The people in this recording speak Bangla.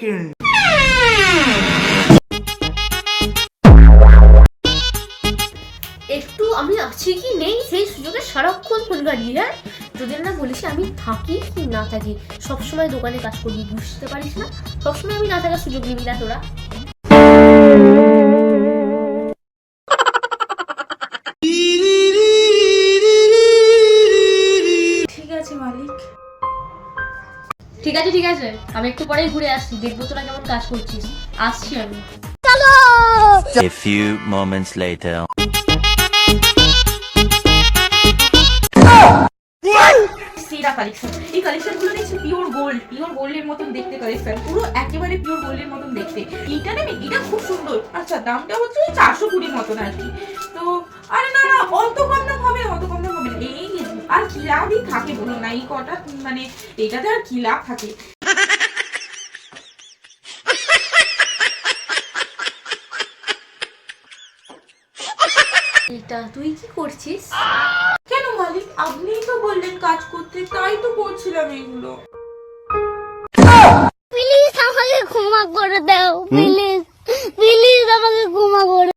সেকেন্ড। একটু আমি আছি কি নেই সেই সুযোগে সারাক্ষণ ফোন ঘাঁটি। হ্যাঁ, যদি না বলিস আমি থাকি কি না থাকি, সবসময় দোকানে কাজ করবি, বুঝতে পারিস না? সবসময় আমি না থাকার সুযোগ নিবি না তোরা। ঠিক আছে মালিক। ঠিক আছে ঠিক আছে, আমি একটু পরেই ঘুরে আসছি, দেখবো তোরা কেমন কাজ করছিস। আসছি আমি। A few moments later. সেরা কালেকশন, এই কালেকশন গুলো দেখছি পিওর গোল্ড, পিওর গোল্ডের মতন দেখতে কালেকশন, পুরো একেবারে পিওর গোল্ডের মতন দেখতে। এইটা নেবে, এটা খুব সুন্দর। আচ্ছা, দামটা হচ্ছে ওই 420 মতন আর কি। তো আরে না না, অত কম দাম হবে না, অত কম দাম হবে না। এই আর কি লাভই থাকে বলুন না, এই কটা মানে এটাতে আর কি লাভ থাকে। এটা তুই কি করছিস? কেন মালিক, আপনিই তো বললেন কাজ করতে, তাই তো করছিলাম এগুলো। প্লিজ আমাকে ক্ষমা করে দাও প্লিজ।